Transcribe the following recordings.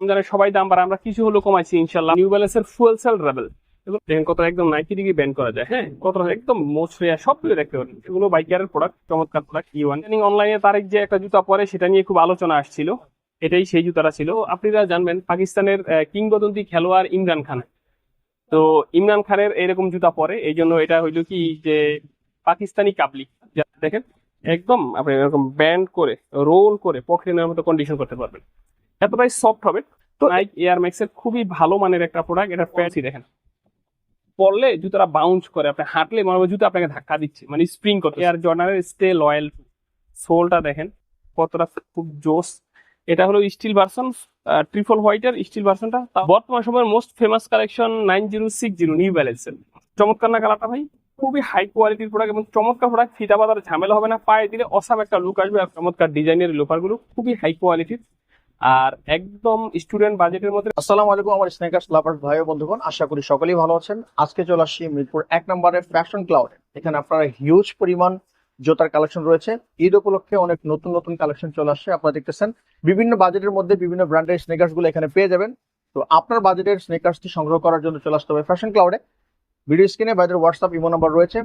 রমজানের সবাই দাম বাড়া, আমরা কিছু হলো কমাইছি ইনশাল্লাহ। নিউ ব্যালেন্সের ফুয়েল সেল রেবেল, দেখেন কত একদম 90 ডিগ্রি ব্যান্ড করা যায়। হ্যাঁ, কত একদম মোচড়িয়া সবগুলো দেখতে পারেন। এগুলো বাইকারের প্রোডাক্ট, চমৎকার প্রোডাক্ট। ইওয়ান অনলাইনে তারিখ যে একটা জুতা পরে সেটা নিয়ে খুব আলোচনা আসছিল, এটাই সেই জুতাটা ছিল। আপনারা জানবেন পাকিস্তানের কিংবদন্তি খেলোয়াড় ইমরান খান, তো ইমরান খানের এরকম জুতা পরে, এই জন্য এটা হইলো কি যে পাকিস্তানি কাবলি। দেখেন একদম আপনি এরকম ব্যান্ড করে রোল করে পকেটের মতো কন্ডিশন করতে পারবেন, এতটাই সফট হবে। তো নাইক এয়ার ম্যাক্স এর খুবই ভালো মানের একটা প্রোডাক্ট। এটা প্যাচই দেখেন, পরলে জুতাটা বাউন্স করে, আপনি হাঁটলে মনে হবে জুতা আপনাকে ধাক্কা দিচ্ছে, মানে স্প্রিং করতে। এয়ার জর্ডানের স্টে লয়াল সোলটা দেখেন কতটা খুব জোস। এটা হলো স্টিল ভার্সন, ট্রিপল হোয়াইটের স্টিল ভার্সনটা। বর্তমান সময়ের মোস্ট ফেমাস কালেকশন 9060 নিউ ব্যালেন্সের। চমৎকার না কালারটা ভাই, খুবই হাই কোয়ালিটির প্রোডাক্ট এবং চমৎকার প্রোডাক্ট। ফিতা বাঁধার ঝামেলা হবে না, পায়ে দিলে অসাম একটা লুক আসবে। আর চমৎকার ডিজাইনের লোফার গুলো খুবই হাই কোয়ালিটির আর একদম স্টুডেন্ট বাজেটের মধ্যে। আসসালামু আলাইকুম আমার স্নেকার্স লাভার্স ভাই ও বন্ধুগণ, আশা করি সকলেই ভালো আছেন। আজকে চলে আসছি মিরপুর 1 নম্বরে ফ্যাশন ক্লাউডে। এখানে আপনারা হিউজ পরিমাণ জুতার কালেকশন রয়েছে। ঈদ উপলক্ষে অনেক নতুন নতুন কালেকশন চলে আসছে। আপনারা দেখতেছেন বিভিন্ন বাজেটের মধ্যে বিভিন্ন ব্র্যান্ডের স্নেকার্স গুলো এখানে পেয়ে যাবেন। তো আপনার বাজেটের স্নেকার্সটি সংগ্রহ করার জন্য চলে আসতে হবে ফ্যাশন ক্লাউডে। ভিডিও স্ক্রিনে বাইরের হোয়াটসঅ্যাপ ইমো নাম্বার রয়েছে,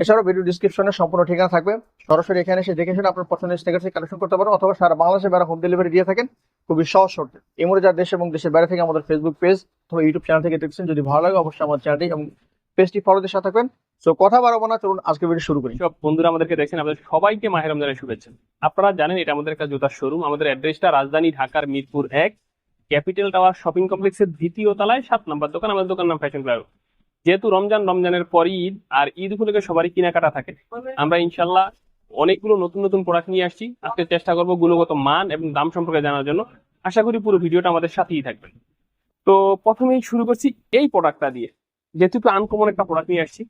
এছাড়াও ভিডিও ডিসক্রিপশনে সম্পূর্ণ ঠিকানা থাকবে। সরাসরি এখানে এসে দেখে শুনে আপনার পছন্দের স্নেকার্স কালেকশন করতে পারেন, অথবা সারা বাংলাদেশে যারা হোম ডেলিভারি দিয়ে থাকেন খুবই সহজ শর্তে। এই মুহূর্তে যারা দেশ এবং দেশের বাইরে থেকে আমাদের ফেসবুক পেজ অথবা ইউটিউব চ্যানেল থেকে দেখছেন, যদি ভালো লাগে অবশ্যই আমার চ্যানেলটি এবং পেজটি ফলো দিয়ে সাথে থাকবেন। তো কথা বাড়াবো না, চলুন আজকে ভিডিও শুরু করি। সব বন্ধুরা আমাদেরকে দেখছেন, আপনাদের সবাইকে মাহে রমজানের শুভেচ্ছা। আপনারা জানেন এটা আমাদের একটা জুতার শোরুম। আমাদের অ্যাড্রেসটা রাজধানী ঢাকার মিরপুর 1 ক্যাপিটাল টাওয়ার শপিং কমপ্লেক্সের 2য় তলায় 7 নম্বর দোকান। আমাদের দোকান নাম ফ্যাশন ক্লাব। যেহেতু রমজানের পর ঈদ, আর ঈদ উপলক্ষে সবারই কেনাকাটা থাকে, আমরা ইনশাল্লাহ অনেকগুলো নতুন নতুন প্রোডাক্ট নিয়ে আসছি। আজকে চেষ্টা করবো গুণগত মান এবং দাম সম্পর্কে জানার জন্য। আশা করি পুরো ভিডিওটা আমাদের সাথেই থাকবেন। তো প্রথমেই শুরু করছি এই প্রোডাক্টটা দিয়ে, যেহেতু একটু আনকমন একটা প্রোডাক্ট নিয়ে আসছি।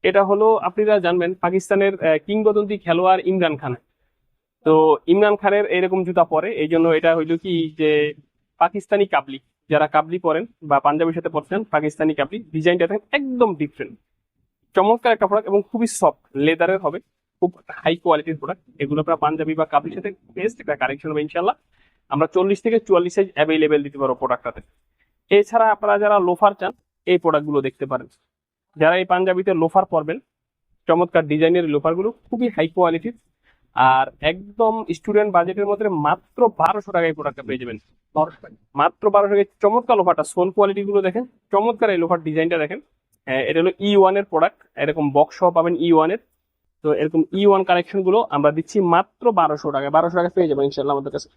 এটা হলো আপনারা জানবেন পাকিস্তানের কিংবদন্তি খেলোয়াড় ইমরান খান, তো ইমরান খানের এরকম জুতা পরে, এই জন্য এটা হইলো কি যে পাকিস্তানি কাবলি। যারা কাবলি পরেন বা পাঞ্জাবির সাথে পরছেন, পাকিস্তানি কাবলি ডিজাইনটা দেখেন একদম ডিফারেন্ট। চমৎকার একটা প্রোডাক্ট এবং খুবই সফট লেদারের হবে, খুব হাই কোয়ালিটির প্রোডাক্ট। এগুলো আপনার পাঞ্জাবি বা কাবলির সাথে বেস্ট একটা কালেকশন হবে ইনশাল্লাহ। আমরা 40 থেকে 44 সাইজ অ্যাভেলেবেল দিতে পারবো প্রোডাক্টটাতে। এছাড়া আপনারা যারা লোফার চান, এই প্রোডাক্টগুলো দেখতে পারেন। যারা এই পাঞ্জাবিতে লোফার পরবেন, চমৎকার ডিজাইনের লোফার গুলো খুবই হাই কোয়ালিটির আর একদম স্টুডেন্ট বাজেটের মধ্যে মাত্র 1200 টাকায় প্রোডাক্টটা পেয়ে যাবেন। মাত্র 1200 টাকায় চমৎকার লোফারটা, সোল কোয়ালিটি গুলো দেখেন, চমৎকার এই লোফার ডিজাইনটা দেখেন। এটা হলো E1 এর প্রোডাক্ট, এরকম বক্স সহ পাবেন E1 এর। তো এরকম E1 কালেকশন গুলো আমরা দিচ্ছি মাত্র 1200 টাকায়। 1200 টাকা পেয়ে যাবেন ইনশাল্লাহ আমাদের কাছে।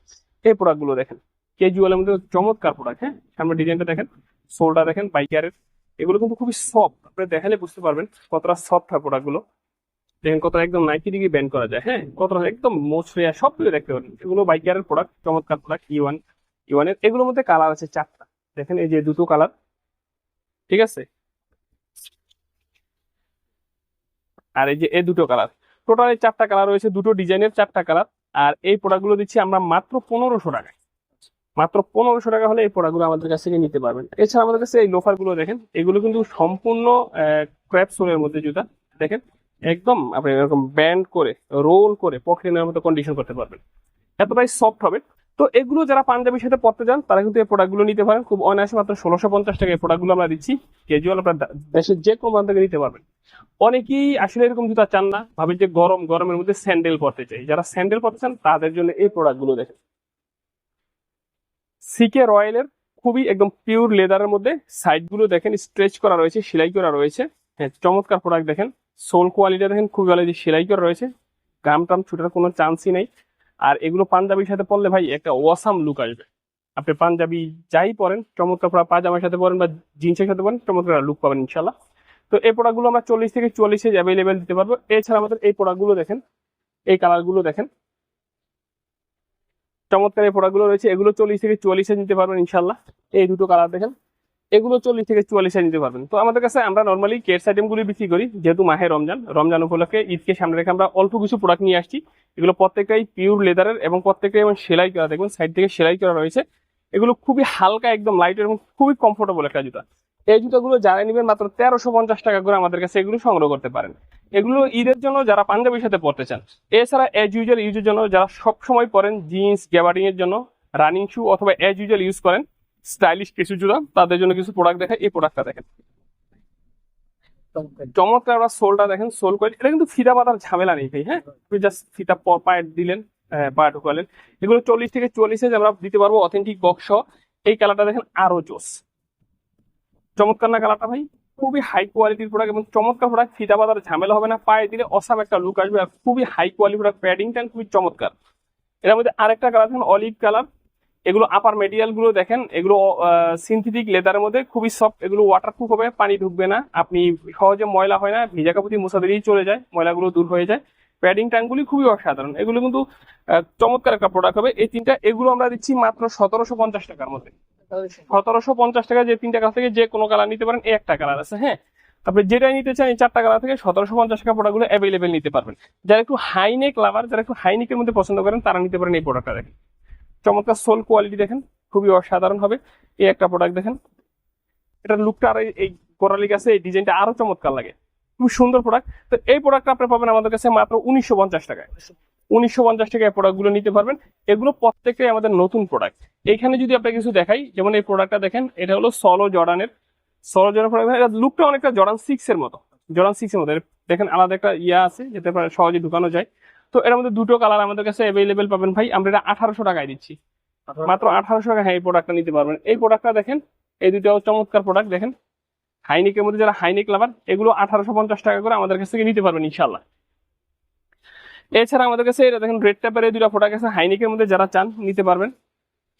এই প্রোডাক্ট গুলো দেখেন, ক্যাজুয়ালের মধ্যে চমৎকার প্রোডাক্ট। হ্যাঁ, সামনে ডিজাইনটা দেখেন, সোলটা দেখেন বাইকারের। এগুলো কিন্তু খুবই সফট, আপনি দেখালে বুঝতে পারবেন কতটা সফট হয় প্রোডাক্ট গুলো। দেখেন কত একদম 90 ডিগ্রি ব্যান্ড করা যায়। হ্যাঁ, কতটা একদম মোচড়িয়া সবগুলো দেখতে পারেন। এগুলো বাইকারের প্রোডাক্ট, চমৎকার প্রোডাক্ট E1 এর। এগুলোর মধ্যে কালার আছে 4টা, দেখেন এই যে দুটো কালার, ঠিক আছে, আর এই যে এই দুটো কালার। টোটাল 4টা কালার রয়েছে, দুটো ডিজাইনের 4টা কালার। আর এই প্রোডাক্টগুলো দিচ্ছি আমরা মাত্র 1500 টাকায়। মাত্র 1500 টাকা হলে এই প্রোডাক্টগুলো আমাদের কাছ থেকে নিতে পারবেন। এছাড়া আমাদের কাছে এই লোফার গুলো দেখেন, এগুলো কিন্তু সম্পূর্ণ ক্র্যাপ সোলের মধ্যে জুতা। দেখেন একদম আপনি এরকম ব্যান্ড করে রোল করে পকেটের মতো কন্ডিশন করতে পারবেন, এতটাই সফট হবে। তো এগুলো যারা পাঞ্জাবির সাথে পড়তে চান তারা কিন্তু এই প্রোডাক্টগুলো নিতে পারেন খুব অনায়াসে। মাত্র 1650 টাকা এই প্রোডাক্টগুলো আমরা দিচ্ছি। ক্যাজুয়াল আপনার দেশের যে কোনো প্রান্ত থেকে নিতে পারবেন। অনেকেই আসলে এরকম জুতা চান না, ভাবেন যে গরমের মধ্যে স্যান্ডেল পরতে চাই। যারা স্যান্ডেল পরতে চান তাদের জন্য এই প্রোডাক্টগুলো দেখেন। সিকে রয়্যালের খুবই একদম পিওর লেদারের মধ্যে, সাইড গুলো দেখেন স্ট্রেচ করা রয়েছে, সেলাই করা রয়েছে। হ্যাঁ, চমৎকার প্রোডাক্ট দেখেন। সোল কোয়ালিটি দেখেন খুবই ভালো, যে সেলাই করা রয়েছে, গাম টাম ছুটার কোনো চান্সই নেই। আর এগুলো পাঞ্জাবির সাথে পরলে ভাই একটা ওয়াসাম লুক আসবে। আপনি পাঞ্জাবি যাই পরেন, চমৎকার পাজামার সাথে পরেন বা জিন্সের সাথে পরেন, চমৎকার লুক পাবেন ইনশাল্লাহ। তো এই প্রোডাক্টগুলো আমরা 40 থেকে 44 সাইজ অ্যাভেলেবেল দিতে পারবো। এছাড়া আমাদের এই প্রোডাক্টগুলো দেখেন, এই কালারগুলো দেখেন, চমৎকার এই প্রোডাক্টগুলো রয়েছে। এগুলো 40 থেকে 44 সাইজ নিতে পারবেন ইনশাল্লাহ। এই দুটো কালার দেখেন, এগুলো 40 থেকে 44 সাইজ নিতে পারবেন। তো আমাদের কাছে আমরা নর্মালি কেটস আইটেমগুলি বিক্রি করি, যেহেতু মাহে রমজান উপলক্ষে ঈদকে সামনে রেখে আমরা অল্প কিছু প্রোডাক্ট নিয়ে আসছি। এগুলো প্রত্যেকটাই পিওর লেদারের এবং প্রত্যেকটাই এবং সেলাই করা, দেখুন সাইড থেকে সেলাই করা রয়েছে। এগুলো খুবই হালকা, একদম লাইট এবং খুবই কমফোর্টেবল একটা জুতা। এই জুতাগুলো যারা নেবেন মাত্র 1350 টাকা করে আমাদের কাছে এগুলো সংগ্রহ করতে পারেন। এগুলো ঈদের জন্য যারা পাঞ্জাবির সাথে পরতে চান, এছাড়া এজ ইউজুয়াল ইউজের জন্য যারা সব সময় পরেন, জিন্স গ্যাবার্ডিং এর জন্য, রানিং শু অথবা অ্যাজ ইউজুয়াল ইউজ করেন, স্টাইলিশ কিছু জুতা, তাদের জন্য কিছু প্রোডাক্ট দেখায়। এই প্রোডাক্টটা দেখেন, চমৎকার। আমরা সোলটা দেখেন, সোল কোয়ালিটি, এটা কিন্তু ফিতা পাতার ঝামেলা নেই ভাই। হ্যাঁ, আপনি জাস্ট ফিতা পায়ে দিলেন, পায়ে ঢুকালেন। এগুলো 40 থেকে 44 আমরা দিতে পারবো, অথেন্টিক বক্স। এই কালারটা দেখেন আরো জোস, চমৎকার না কালারটা ভাই? খুবই হাই কোয়ালিটির প্রোডাক্ট এবং চমৎকার প্রোডাক্ট, ফিতা পাতার ঝামেলা হবে না, পায়ে দিলে অসাম একটা লুক আসবে, আর খুবই হাই কোয়ালিটি প্রোডাক্ট, প্যাডিংটা খুবই চমৎকার। এর মধ্যে আরেকটা কালার দেখেন অলিভ কালার। এগুলো আপার মেটেরিয়াল গুলো দেখেন, এগুলো সিনথেটিক লেদারের মধ্যে, খুবই সফট, এগুলো ওয়াটারপ্রুফ হবে, পানি ঢুকবে না, আপনি সহজে ময়লা হয় না, ভিজা কাপড় দিয়ে মোছা দিলেই চলে যায়, ময়লাগুলো দূর হয়ে যায়। প্যাডিং ট্যাঙ্কগুলি খুবই অসাধারণ, এগুলো কিন্তু চমৎকার একটা প্রোডাক্ট হবে। এই তিনটা, এগুলো আমরা দিচ্ছি মাত্র 1750 টাকার মধ্যে। 1750 টাকা, যে তিনটা কালার থেকে যে কোনো কালার নিতে পারেন। এই একটা কালার আছে, হ্যাঁ, তারপরে যেটাই নিতে চান এই চারটা কালার থেকে 1750 টাকা প্রোডাক্টগুলো অ্যাভেলেবেল নিতে পারবেন। যারা একটু হাইনেক লাভার, যারা একটু হাইনেকের মধ্যে পছন্দ করেন, তারা নিতে পারেন এই প্রোডাক্টটা। দেখেন চমৎকার সোল কোয়ালিটি দেখেন, খুবই অসাধারণ হবে। এই একটা প্রোডাক্ট দেখেন, এটার লুকটা আর এই কোরালি গাছে এই ডিজাইনটা আরো চমৎকার লাগে, খুব সুন্দর প্রোডাক্ট। তো এই প্রোডাক্টটা আপনি পাবেন আমাদের কাছে মাত্র 1950 টাকায়। 1950 টাকায় প্রোডাক্টগুলো নিতে পারবেন। এগুলো প্রত্যেকটাই আমাদের নতুন প্রোডাক্ট। এখানে যদি আপনাকে কিছু দেখাই, যেমন এই প্রোডাক্টটা দেখেন, এটা হলো সলো জর্ডানের, সলো জর্ডান প্রোডাক্ট। এটা লুকটা অনেকটা জর্ডান 6 এর মতো, জর্ডান 6 এর মতো। দেখেন আলাদা একটা ইয়া আছে, যেতে পারে সহজে ঢুকানো যায়। তো এর মধ্যে দুটো কালার আমাদের কাছে অ্যাভেলেবেল পাবেন ভাই। আমরা এটা 1800 টাকায় দিচ্ছি, মাত্র 1800 টাকা। হ্যাঁ, এই প্রোডাক্টটা নিতে পারবেন। এই প্রোডাক্টটা দেখেন, এই দুটো চমৎকার প্রোডাক্ট দেখেন, হাইনিকের মধ্যে যারা হাইনিক লাভার, এগুলো 1850 টাকা করে আমাদের কাছ থেকে নিতে পারবেন ইনশাল্লাহ। এছাড়া আমাদের কাছে এটা দেখেন রেড ট্যাপের এই দুটো প্রোডাক্ট আছে, হাইনিকের মধ্যে যারা চান নিতে পারবেন।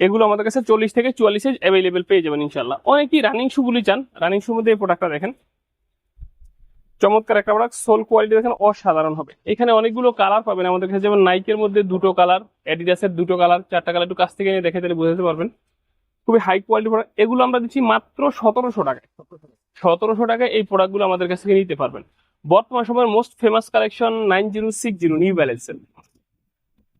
এগুলো আমাদের কাছে 40 থেকে 44 অ্যাভেলেবেল পেয়ে যাবেন ইনশাল্লাহ। অনেকেই রানিং শু গুলি চান, রানিং শু মধ্যে এই প্রোডাক্টটা দেখেন, চমৎকার একটা প্রোডাক্ট, সোল কোয়ালিটি দেখেন অসাধারণ হবে। এখানে অনেকগুলো কালার পাবেন আমাদের কাছে, যেমন নাইকের মধ্যে দুটো কালার, অ্যাডিডাসের দুটো কালার, চারটা কালার। একটু কাছ থেকে নিয়ে দেখে তাহলে বুঝতে পারবেন, খুবই হাই কোয়ালিটি প্রোডাক্ট। এগুলো আমরা দিচ্ছি মাত্র 1700 টাকায়। 1700 টাকায় এই প্রোডাক্টগুলো আমাদের কাছ থেকে নিতে পারবেন। বর্তমান সময়ের মোস্ট ফেমাস কালেকশন 9060 নিউ ব্যালেন্সের,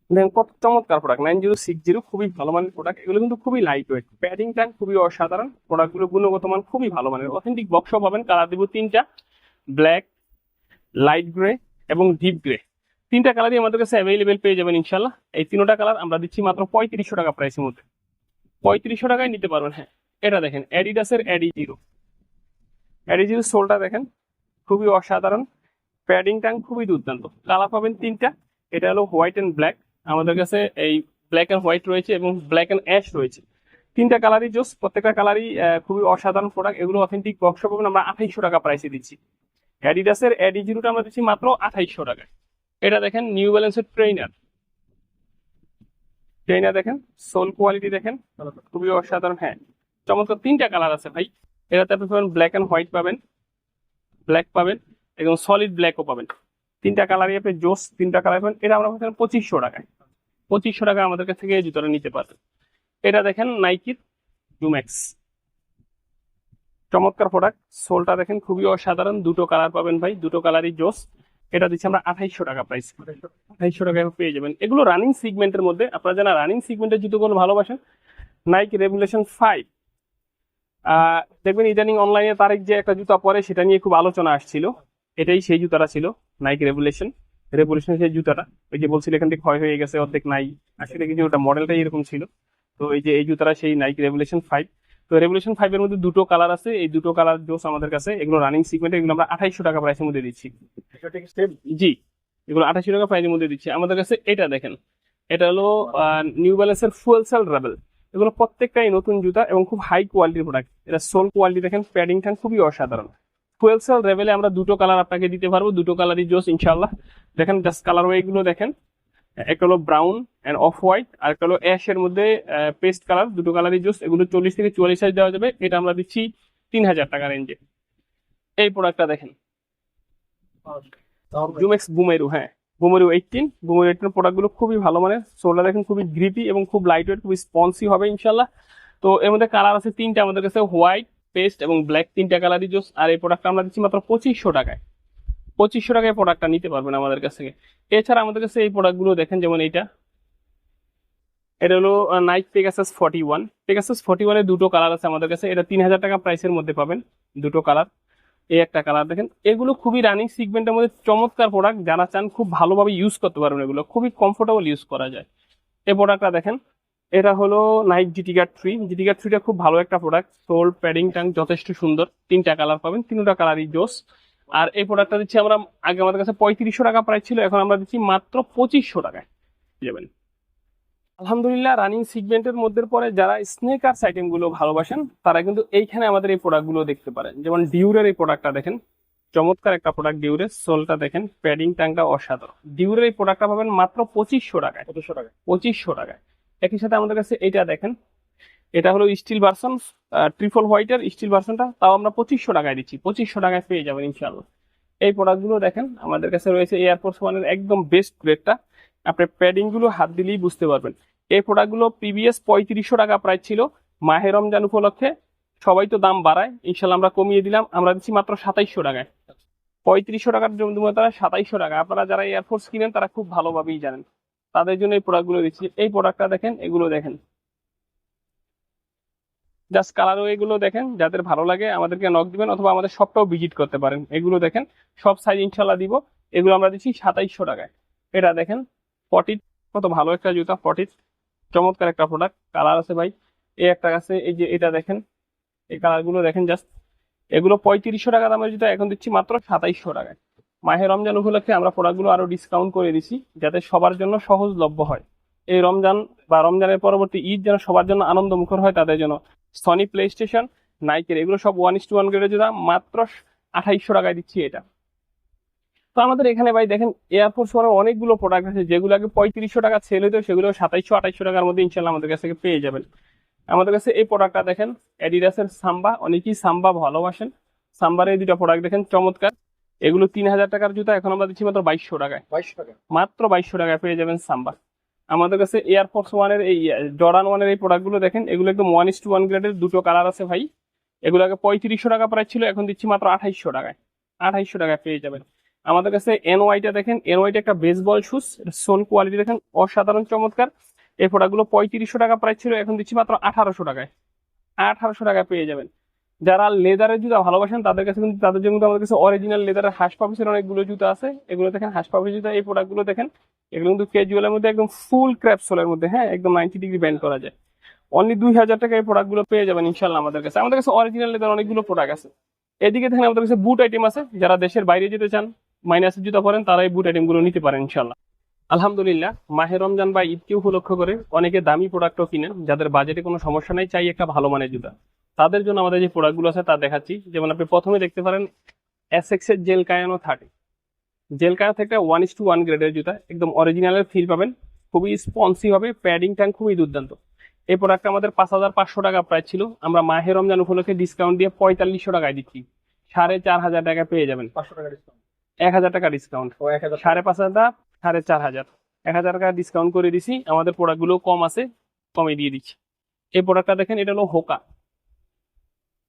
দেখেন কত চমৎকার প্রোডাক্ট। 9060 খুবই ভালো মানের প্রোডাক্ট। এগুলো কিন্তু খুবই লাইট ওয়েট, প্যাডিং ট্যাঙ্ক খুবই অসাধারণ। প্রোডাক্টগুলো গুণগত মান খুবই ভালো মানের, অথেন্টিক বক্স পাবেন। কালার দিব তিনটা, ব্ল্যাক, লাইট গ্রে এবং ডিপ গ্রে। তিনটা কালারই আমাদের কাছে অ্যাভেলেবেল পেয়ে যাবেন ইনশাল্লাহ। এই তিনটা কালার আমরা দিচ্ছি মাত্র 3500 টাকা প্রাইসের মধ্যে। 3500 টাকায় নিতে পারবেন। হ্যাঁ, এটা দেখেন অ্যাডিডাসের অ্যাডি জিরো সোলটা দেখেন, খুবই অসাধারণ। প্যাডিং ট্যাঙ্ক খুবই দুর্দান্ত। কালার পাবেন তিনটা, এটা হলো হোয়াইট এন্ড ব্ল্যাক। আমাদের কাছে এই ব্ল্যাক এন্ড হোয়াইট রয়েছে এবং ব্ল্যাক এন্ড অ্যাশ রয়েছে। তিনটা কালারই জোস, প্রত্যেকটা কালারই খুবই অসাধারণ প্রোডাক্ট। এগুলো অথেন্টিক বক্স পাবেন আমরা 2800 টাকা প্রাইসে দিচ্ছি। অ্যাডিডাসের অ্যাডি জিরোটা আমরা দিচ্ছি মাত্র 2800 টাকায়। এটা দেখেন নিউ ব্যালেন্সের ট্রেইনার দেখেন, সোল কোয়ালিটি দেখেন, খুবই অসাধারণ। হ্যাঁ, চমৎকার। তিনটা কালার আছে ভাই এটাতে, আপনি পাবেন ব্ল্যাক এন্ড হোয়াইট পাবেন, ব্ল্যাক পাবেন এবং সলিড ব্ল্যাকও পাবেন। তিনটা কালারই আপনি জোস, তিনটা কালার পাবেন। এটা আমরা পাচ্ছেন 2500 টাকায়। 2500 টাকা আমাদের কাছ থেকে এই জুতোটা নিতে পারবেন। এটা দেখেন নাইকির জুম্যাক্স, চমৎকার প্রোডাক্ট। সোলটা দেখেন খুবই অসাধারণ। দুটো কালার পাবেন ভাই, দুটো কালারই জোস। এটা দিচ্ছি আমরা 2800 টাকা প্রাইস। 2800 টাকায় পেয়ে যাবেন। এগুলো রানিং সিগমেন্টের মধ্যে, আপনারা যারা রানিং সিগমেন্টের জুতোগুলো ভালোবাসেন, নাইকি রেভুলেশন 5 দেখবেন ইদানিং অনলাইনে তারিখ যে একটা জুতা পরে সেটা নিয়ে খুব আলোচনা আসছিল। এটাই সেই জুতাটা ছিল, নাইকি রেভুলেশন সেই জুতাটা। ওই যে বলছিল এখান থেকে ক্ষয় হয়ে গেছে, অর্ধেক নাই, আসলে কিন্তু ওটা মডেলটাই এরকম ছিল। তো এই যে এই জুতাটা সেই নাইকি রেভুলেশন 5। তো রেভুলেশন 5 এর মধ্যে দুটো কালার আছে, এই দুটো কালার জোস আমাদের কাছে। এগুলো রানিং সিগমেন্টে, এগুলো আমরা 2800 টাকা প্রাইসের মধ্যে দিচ্ছি। জি, এগুলো 2800 টাকা প্রাইসের মধ্যে দিচ্ছি আমাদের কাছে। এটা দেখেন, এটা হলো নিউ ব্যালেন্সের ফুয়েল সেল রেবেল। এগুলো প্রত্যেকটাই নতুন জুতা এবং খুব হাই কোয়ালিটির প্রোডাক্ট। এটা সোল কোয়ালিটি দেখেন, প্যাডিং ট্যাঙ্ক খুবই অসাধারণ। ফুয়েল সেল রেবেলে আমরা দুটো কালার আপনাকে দিতে পারবো, দুটো কালারই জোস ইনশাল্লাহ। দেখেন জাস্ট কালার ওয়ে গুলো দেখেন, একটা হলো ব্রাউন এন্ড অফ হোয়াইট, আর একটা হলো অ্যাশ এর মধ্যে পেস্ট কালার। দুটো কালারই জোস। এগুলো 40 থেকে 44 সাইজ দেওয়া যাবে। এটা আমরা দিচ্ছি 3000 টাকা রেঞ্জে। এই প্রোডাক্টটা দেখেন, জুমেক্স বুমেরু। হ্যাঁ, বুমেরু 18 প্রোডাক্ট গুলো খুবই ভালো মানের। সোলটা দেখেন খুবই গ্রিপি এবং খুব লাইট ওয়েট, খুবই স্পন্সি হবে ইনশাল্লাহ। তো এর মধ্যে কালার আছে তিনটা আমাদের কাছে, হোয়াইট, পেস্ট এবং ব্ল্যাক। তিনটা কালারই জোস। আর এই প্রোডাক্টটা আমরা দিচ্ছি মাত্র 2500 টাকায়। 2500 টাকায় প্রোডাক্টটা নিতে পারবেন আমাদের কাছ থেকে। এছাড়া আমাদের কাছে এই প্রোডাক্ট গুলো দেখেন, যেমন এটা হলো নাইক পেগাসাস 41। পেগাসাস 41 এর দুটো কালার আছে আমাদের কাছে। এটা 3000 টাকা প্রাইসের মধ্যে পাবেন, দুটো কালার। এই একটা কালার দেখেন। এগুলো খুবই রানিং সিগমেন্টের মধ্যে চমৎকার প্রোডাক্ট। যারা চান খুব ভালোভাবে ইউজ করতে পারবেন, এগুলো খুবই কমফোর্টেবল ইউজ করা যায়। এই প্রোডাক্টটা দেখেন, এটা হলো Nike GT guard 3। GT guard 3টা খুব ভালো একটা প্রোডাক্ট। সোল প্যাডিং ট্যাং যথেষ্ট সুন্দর, 3টা কালার পাবেন, 3টা কালারই জোস। আর এই প্রোডাক্টটা দিচ্ছি আমরা, আগে আমাদের কাছে 3500 টাকা প্রাইস ছিল, এখন আমরা দিচ্ছি মাত্র 2500 টাকায় যাবেন। আলহামদুলিল্লাহ, রানিং সিগমেন্টের মধ্যে পরে যারা স্নেকার্স আইটেম গুলো ভালোবাসেন তারা কিন্তু এইখানে আমাদের এই প্রোডাক্ট গুলো দেখতে পারেন। যেমন ডিউরের এই প্রোডাক্টটা দেখেন, চমৎকার একটা প্রোডাক্ট। ডিউরের সোলটা দেখেন, প্যাডিং ট্যাংটা অসাধারণ। ডিউরের এই প্রোডাক্টটা পাবেন মাত্র 2500 টাকায়। 2500 টাকায়। একই সাথে আমাদের কাছে এটা দেখেন, এটা হলো স্টিল ভার্সন, ট্রিপল হোয়াইটের স্টিল ভার্সনটা, তাও আমরা 2500 টাকায় দিচ্ছি। 2500 টাকায় পেয়ে যাবেন ইনশাআল্লাহ। এই প্রোডাক্টগুলো দেখেন, আমাদের কাছে রয়েছে এয়ারফোর্স ওয়ানের একদম বেস্ট গ্রেডটা। আপনি প্যাডিং গুলো হাত দিলেই বুঝতে পারবেন। এই প্রোডাক্টগুলো প্রিভিয়াস 3500 টাকা প্রাইস ছিল। মাহে রমজান উপলক্ষে সবাই তো দাম বাড়ায়, ইনশাল্লাহ আমরা কমিয়ে দিলাম, আমরা দিচ্ছি মাত্র 2700 টাকায়। 3500 টাকার জন্য তারা 2700 টাকা। আপনারা যারা এয়ারফোর্স কিনেন তারা খুব ভালোভাবেই জানেন, তাদের জন্য এই প্রোডাক্টগুলো দিচ্ছি। এই প্রোডাক্টটা দেখেন, এগুলো দেখেন, জাস্ট কালারও এগুলো দেখেন। যাদের ভালো লাগে আমাদেরকে নক দিবেন, অথবা আমাদের শপটাও ভিজিট করতে পারেন। এগুলো দেখেন, সব সাইজ ইনশাল্লাহ দিব। এগুলো আমরা দিচ্ছি 2700 টাকায়। এটা দেখেন পটিট, কত ভালো একটা জুতা পটিট, চমৎকার একটা প্রোডাক্ট। কালার আছে ভাই, এই একটা আছে, এই যে এটা দেখেন, এই কালারগুলো দেখেন জাস্ট। এগুলো 3500 টাকা দামের জুতা, এখন দিচ্ছি মাত্র 2700 টাকায়। মাহে রমজান উপলক্ষে আমরা প্রোডাক্টগুলো আরো ডিসকাউন্ট করে দিচ্ছি, যাতে সবার জন্য সহজলভ্য হয়। এই রমজান বা রমজানের পরবর্তী ঈদ যেন সবার জন্য আনন্দ মুখর হয়, তাদের জন্য সনি প্লে স্টেশন, নাইকের এগুলো সব 1:1 গ্রেডের জুতা মাত্র 2800 টাকায় দিচ্ছি এটা। তো আমাদের এখানে ভাই দেখেন, এয়ারফোর্স ওয়ানের অনেকগুলো প্রোডাক্ট আছে, যেগুলো আগে 3500 টাকা সেল হতো, সেগুলো 2700-2800 টাকার মধ্যে ইনশাল্লাহ আমাদের কাছ থেকে পেয়ে যাবেন। আমাদের কাছে এই প্রোডাক্টটা দেখেন, অ্যাডিডাসের সাম্বা, অনেকেই সাম্বা ভালোবাসেন। সাম্বার এই দুটা প্রোডাক্ট দেখেন, চমৎকার। এগুলো 3000 টাকার জুতা, এখন আমরা দিচ্ছি মাত্র 2200 টাকায়। 22 টাকা। মাত্র 2200 টাকায় পেয়ে যাবেন সাম্বা। আমাদের কাছে এয়ারফোর্স ওয়ানের এই জর্ডান ওয়ানের এই প্রোডাক্টগুলো দেখেন, এগুলো একদম 1:1 গ্রেডের, দুটো কালার আছে ভাই। এগুলো আগে 3500 টাকা প্রাইস ছিল, এখন দিচ্ছি মাত্র 2800 টাকায়। 2800 টাকায় পেয়ে যাবেন। আমাদের কাছে এনওয়াইটা দেখেন, এনওয়াইটা একটা বেসবল শুজ, সোন কোয়ালিটি দেখেন, অসাধারণ চমৎকার। এই প্রোডাক্টগুলো 3500 টাকা প্রাইস ছিল, এখন দিচ্ছি মাত্র 1800 টাকায়। 1800 টাকায় পেয়ে যাবেন। যারা লেদারের জুতা ভালোবাসেন তাদের কাছে কিন্তু, তাদের জন্য কিন্তু আমাদের কাছে অরিজিনাল লেদারের হাঁস পাপিসের অনেকগুলো জুতা আছে। এগুলো দেখেন হাঁস পাপিস জুতা, এই প্রোডাক্টগুলো দেখেন, এগুলো কিন্তু ক্যাজুয়ালের মধ্যে একদম ফুল ক্র্যাপ সোলের মধ্যে, হ্যাঁ একদম 90 ডিগ্রি ব্যান্ড করা যায়। অনলি 2000 টাকা এই প্রোডাক্টগুলো পেয়ে যাবেন ইনশাল্লাহ আমাদের কাছে। আমাদের কাছে অরিজিনাল লেদার অনেকগুলো প্রোডাক্ট আছে। এদিকে দেখেন আমাদের কাছে বুট আইটেম আছে, যারা দেশের বাইরে যেতে চান, মাইনাসের জুতা পরেন, তারা এই বুট আইটেম গুলো নিতে পারেন ইনশাল্লাহ। আলহামদুলিল্লাহ, মাহে রমজান বা ঈদকে উপলক্ষ করে অনেকে দামি প্রোডাক্টও কিনেন, যাদের বাজেটে কোনো সমস্যা নাই, চাই একটা ভালো মানের জুতা। তাদের জন্য আমাদের যে প্রোডাক্টগুলো আছে তা দেখাচ্ছি। যেমন আপনি প্রথমে দেখতে পারেন এসএক্স এর জেল কায়ানো 30। জেল কায়ানো থেকে 1:1 গ্রেডের জুতা, একদম অরিজিনালের ফিল পাবেন, খুবই স্পন্সিভ হবে, প্যাডিং ট্যাং খুবই দুর্দান্ত। এই প্রোডাক্টটা আমাদের 5500 টাকা প্রাইস ছিল, আমরা মাহে রমজান উপলক্ষে ডিসকাউন্ট দিয়ে 4500 টাকায় দিচ্ছি। 4500 টাকা পেয়ে যাবেন। 500 টাকা ডিসকাউন্ট। 1000 টাকা ডিসকাউন্ট। ও 1000। 5500, 4500, 1000 টাকা ডিসকাউন্ট করে দিছি। আমাদের প্রোডাক্ট গুলো কম আছে, কমে দিয়ে দিচ্ছি। এই প্রোডাক্টটা দেখেন, এটা হলো হোকা,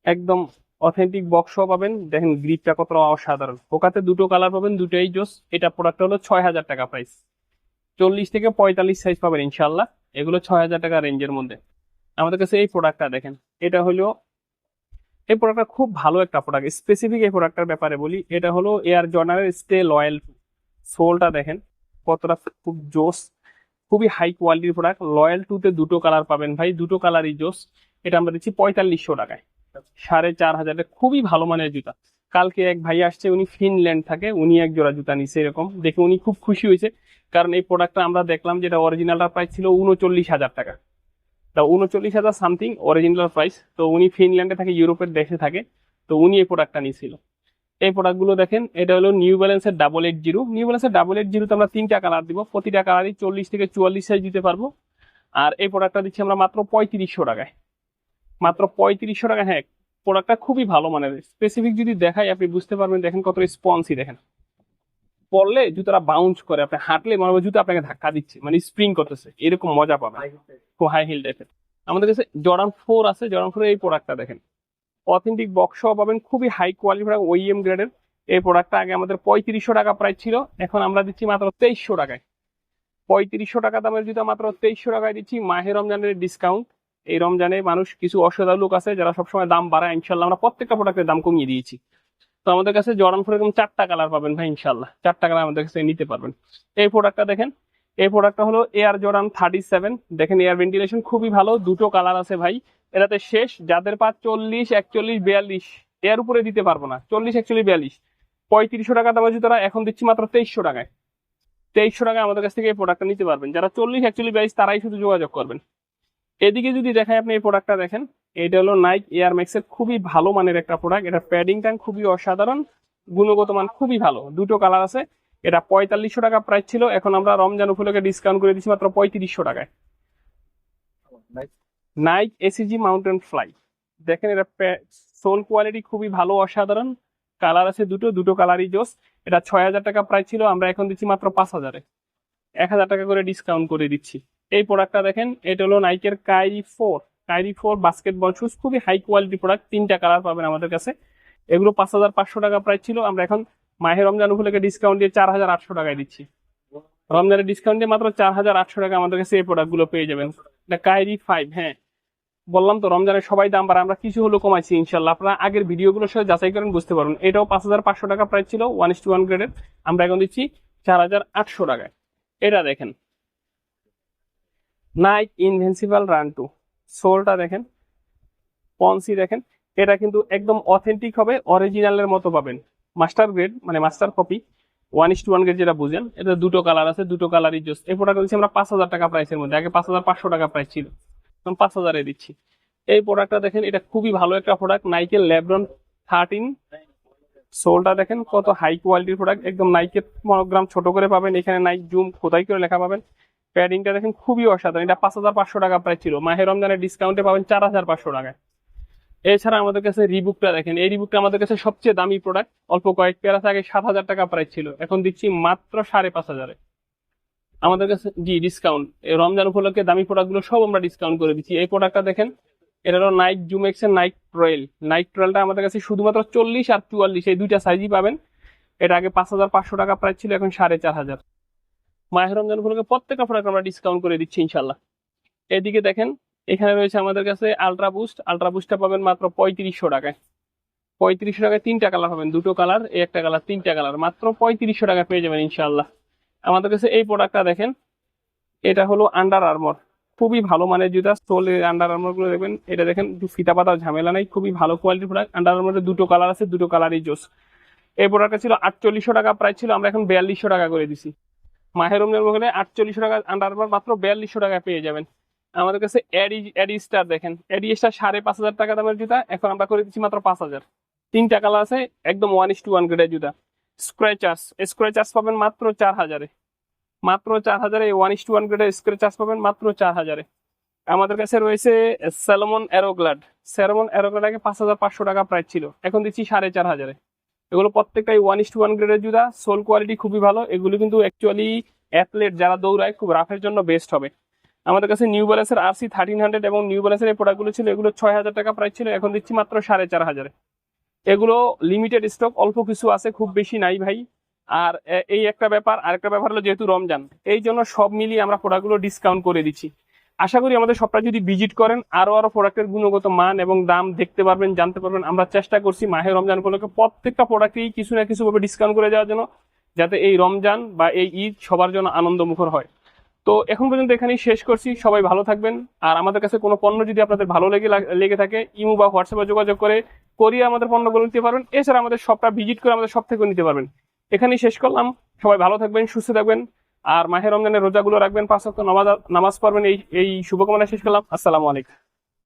একদম অথেন্টিক বক্স পাবেন। দেখেন গ্রিপটা কতটা অসাধারণ। হোকাতে দুটো কালার পাবেন, দুটোই জোস। এটা প্রোডাক্ট হলো 6000 টাকা প্রাইস। 40 থেকে 45 সাইজ পাবেন ইনশাল্লাহ। এগুলো 6000 টাকা রেঞ্জের মধ্যে। আমাদের কাছে এই প্রোডাক্টটা দেখেন, এটা হলো, এই প্রোডাক্টটা খুব ভালো একটা প্রোডাক্ট। স্পেসিফিক এই প্রোডাক্টটার ব্যাপারে বলি, এটা হলো এয়ার জর্ডানের স্টে লয়াল। সোলটা দেখেন কতটা খুব জোস, খুবই হাই কোয়ালিটির প্রোডাক্ট। লয়াল 2 তে দুটো কালার পাবেন ভাই, দুটো কালারই জোস। এটা আমরা দিচ্ছি 4500 টাকায়। 4500, খুবই ভালো মানের জুতা। কালকে এক ভাই আসছে, উনি ফিনল্যান্ড থাকে, উনি এক জোড়া জুতা নিছে, এরকম দেখে উনি খুব খুশি হয়েছে। কারণ এই প্রোডাক্টটা আমরা দেখলাম যেটা অরিজিনালটা প্রাইস ছিল 39,000 টাকা, তা 39,000 সামথিং অরিজিনাল প্রাইস। তো উনি ফিনল্যান্ডে থাকে, ইউরোপের দেশে থাকে, তো উনি এই প্রোডাক্টটা নিয়েছিল। এই প্রোডাক্টগুলো দেখেন, এটা হলো নিউ ব্যালেন্সের 880। নিউ ব্যালেন্সের 880 আমরা 3টা কালার দিব, প্রতিটা কালারই 40 থেকে 44 সাইজ দিতে পারবো। আর এই প্রোডাক্টটা দিচ্ছি আমরা মাত্র 3500 টাকায়। মাত্র 3500 টাকা। হ্যাঁ, প্রোডাক্টটা খুবই ভালো মানের। স্পেসিফিক যদি দেখাই আপনি বুঝতে পারবেন, দেখেন কত স্পঞ্জি, দেখেন পরলে জুতাটা বাউন্স করে, আপনি হাঁটলে মনে হবে জুতা আপনাকে ধাক্কা দিচ্ছে, মানে স্প্রিং করতেছে, এরকম মজা পাবেন। খুব হাই হিল টাইপের। আমাদের কাছে জর্ডান 4 আছে। জর্ডান 4 এই প্রোডাক্টটা দেখেন, অথেন্টিক বক্স পাবেন, খুবই হাই কোয়ালিটি প্রোডাক্ট, ওইএম গ্রেডের। এই প্রোডাক্টটা আগে আমাদের 3500 টাকা প্রাইস ছিল, এখন আমরা দিচ্ছি মাত্র 2300 টাকায়। 3500 টাকা দামের জুতা মাত্র 2300 টাকায় দিচ্ছি। মাহে রমজানের ডিসকাউন্ট। এই রমজানে মানুষ কিছু অসহায় লোক আছে যারা সবসময় দাম বাড়ায়, ইনশাল্লাহ আমরা প্রত্যেকটা প্রোডাক্টের দাম কমিয়ে দিয়েছি। তো আমাদের কাছে জর্ডান 4 এরকম 4টা কালার পাবেন ভাই ইনশাল্লাহ। 4টা কালার আমাদের কাছে নিতে পারবেন। এই প্রোডাক্টটা দেখেন, এই প্রোডাক্টটা হলো এয়ার জর্ডান 37। দেখেন এয়ার ভেন্টিলেশন খুবই ভালো, দুটো কালার আছে ভাই। এটাতে শেষ যাদের পা 40, 41, 42 এর উপরে দিতে পারবো না, 40, 41, 42 3500 টাকা দামের জুতোটা এখন দিচ্ছি মাত্র 2300 টাকায়। 2300 টাকায় আমাদের কাছ থেকে এই প্রোডাক্টটা নিতে পারবেন। যারা 40, 41, 42 তারাই শুধু যোগাযোগ করবেন। এদিকে যদি দেখায় আপনি এই প্রোডাক্টটা দেখেন, এটা হলো নাইক এয়ার ম্যাক্সের খুবই ভালো মানের একটা প্রোডাক্ট। এটা প্যাডিংটা খুবই অসাধারণ, গুণগত মান খুবই ভালো, দুটো কালার আছে। এটা 4500 টাকা প্রাইস ছিল, এখন আমরা রমজান উপলক্ষে ডিসকাউন্ট করে দিচ্ছি মাত্র 3500 টাকায়। নাইক এসিজি মাউন্টেন ফ্লাই, দেখেন এটা সোল কোয়ালিটি খুবই ভালো, অসাধারণ। কালার আছে দুটো, দুটো কালারই জোস। এটা 6000 টাকা প্রাইস ছিল, আমরা এখন দিচ্ছি মাত্র 5000-এ, 1000 টাকা করে ডিসকাউন্ট করে দিচ্ছি। এই প্রোডাক্টটা দেখেন, এটা হলো নাইকের কাইরি 4 বাস্কেটবল শুজ, খুবই হাই কোয়ালিটি প্রোডাক্ট। 3টা কালার পাবেন আমাদের কাছে। এগুলো 5500 টাকা প্রাইস ছিল, আমরা এখন মাহে রমজান উপলক্ষে ডিসকাউন্ট দিয়ে 4800 টাকায় দিচ্ছি। রমজানের ডিসকাউন্ট দিয়ে মাত্র 4800 টাকা আমাদের কাছে এই প্রোডাক্টগুলো পেয়ে যাবেন। এটা কাইরি 5। হ্যাঁ, বললাম তো রমজানের সবাই দাম বাড়ে, আমরা কিছু হলো কমাইছি ইনশাল্লাহ। আপনারা আগের ভিডিওগুলোর সাথে যাচাই করেন, বুঝতে পারবেন। এটাও 5500 টাকা প্রাইস ছিল, 1:1 গ্রেডের, আমরা এখন দিচ্ছি 4800 টাকায়। এটা দেখেন নাইক ইনভিনসিবল রান 2, সোলটা দেখেন, পন্সি দেখেন। এটা কিন্তু একদম অথেন্টিক হবে, অরিজিনালের মতো পাবেন। মাস্টার গ্রেড মানে মাস্টার কপি, 1:1 গ্রেড যেটা বুঝেন। এটা দুটো কালার আছে, দুটো কালারই জোস। এই প্রোডাক্ট দিচ্ছি আমরা 5000 টাকা প্রাইসের মধ্যে, আগে 5500 টাকা প্রাইস ছিল, এখন 5000-এ দিচ্ছি। এই প্রোডাক্টটা দেখেন, এটা খুবই ভালো একটা প্রোডাক্ট, নাইকের লেব্রন 13। সোলটা দেখেন কত হাই কোয়ালিটির প্রোডাক্ট, একদম নাইকের মনোগ্রাম ছোট করে পাবেন, এখানে নাইক জুম খোদাই করে লেখা পাবেন। প্যাডিংটা দেখেন খুবই অসাধারণ। এটা 5500 টাকা প্রাইস ছিল, মাহে রমজানের ডিসকাউন্টে পাবেন 4500 টাকায়। এছাড়া আমাদের কাছে রিবুকটা দেখেন, এই রিবুকটা আমাদের কাছে সবচেয়ে দামি প্রোডাক্ট। অল্প কয়েক পেয়ার আছে, আগে 7000 টাকা প্রাইস ছিল, এখন দিচ্ছি মাত্র 5500-এ আমাদের কাছে। জি, ডিসকাউন্ট রমজান উপলক্ষে দামি প্রোডাক্টগুলো সব আমরা ডিসকাউন্ট করে দিচ্ছি। এই প্রোডাক্টটা দেখেন, এটা হলো নাইক জুমেক্স এর নাইক ট্রেল। নাইক ট্রেলটা আমাদের কাছে শুধুমাত্র 40 আর 44 এই দুইটা সাইজই পাবেন। এটা আগে 5500 টাকা প্রাইস ছিল, এখন 4500। মাহে রমজান উপলক্ষে প্রত্যেকটা প্রোডাক্ট আমরা ডিসকাউন্ট করে দিচ্ছি ইনশাল্লাহ। এদিকে দেখেন, এখানে রয়েছে আমাদের কাছে আলট্রা বুস্টটা পাবেন মাত্র 3500 টাকায়। 3500 টাকায় 3টা কালার পাবেন, দুটো কালার, এই একটা কালার, 3টা কালার, মাত্র 3500 টাকা পেয়ে যাবেন ইনশাল্লাহ। আমাদের কাছে এই প্রোডাক্টটা দেখেন, এটা হলো আন্ডার আর্মর, খুবই ভালো মানের জুতা। সোলের আন্ডার আর্মর গুলো দেখবেন, এটা দেখেন ফিতা পাতার ঝামেলা নাই, খুবই ভালো কোয়ালিটির প্রোডাক্ট। আন্ডার আর্মরের দুটো কালার আছে, দুটো কালারই জোস। এই প্রোডাক্টটা ছিল 4800 টাকা প্রাইস ছিল, আমরা এখন 4200 টাকা করে দিছি। মাহের রমজান মহলে 4800 টাকা আন্ডার আর্মর মাত্র 4200 টাকা পেয়ে যাবেন। আমাদের কাছে এডি স্টার দেখেন, এডি স্টার 5500 টাকা দামের জুতা, এখন আমরা করে দিচ্ছি মাত্র 5000। 3টা কালার আছে, একদম 1:1 গ্রেডের জুতা। স্ক্র্যাচার্স পাবেন মাত্র 4000-এ, মাত্র 4000-এ 1:1 গ্রেডের স্ক্র্যাচার্স পাবেন মাত্র 4000-এ। আমাদের কাছে রয়েছে স্যালমন অ্যারোগ্লাড আগে 5500 টাকা প্রাইস ছিল, এখন দিচ্ছি 4500-এ। এগুলো প্রত্যেকটাই 1:1 গ্রেডের জুতা, সোল কোয়ালিটি খুবই ভালো। এগুলো কিন্তু অ্যাকচুয়ালি অ্যাথলেট যারা দৌড়ায় খুব রাফের জন্য বেস্ট হবে। আমাদের কাছে নিউ ব্যালেন্সের RC 1300 এবং নিউ ব্যালেন্সের এই প্রোডাক্টগুলো ছিল, এগুলো 6000 টাকা প্রাইস ছিল, এখন দিচ্ছি মাত্র 4500-এ। এগুলো লিমিটেড স্টক, অল্প কিছু আছে, খুব বেশি নাই ভাই। আর এই একটা ব্যাপার, আরেকটা ব্যাপার হলো যেহেতু রমজান, এই জন্য সব মিলিয়ে আমরা প্রোডাক্টগুলো ডিসকাউন্ট করে দিচ্ছি। আশা করি আমাদের শপটা যদি ভিজিট করেন, আরো প্রোডাক্টের গুণগত মান এবং দাম দেখতে পারবেন, জানতে পারবেন। আমরা চেষ্টা করছি মাহে রমজান উপলক্ষে প্রত্যেকটা প্রোডাক্টেই কিছু না কিছু ভাবে ডিসকাউন্ট করে দেওয়ার জন্য, যাতে এই রমজান বা এই ঈদ সবার জন্য আনন্দমুখর হয়। তো এখন পর্যন্ত এখানেই শেষ করছি, সবাই ভালো থাকবেন। আর আমাদের কাছে কোনো পণ্য যদি আপনাদের ভালো লেগে থাকে, ইমো বা হোয়াটসঅ্যাপে যোগাযোগ করে কোরিয়া আমাদের পণ্যগুলো নিতে পারবেন। এছাড়া আমাদের শপটা ভিজিট করে আমাদের শপ থেকে নিতে পারবেন। এখানেই শেষ করলাম, সবাই ভালো থাকবেন, সুস্থ থাকবেন, আর মাহে রমজানের রোজাগুলো রাখবেন, 5 ওয়াক্ত নামাজ পড়বেন। এই শুভকামনা শেষ করলাম। আসসালামু আলাইকুম।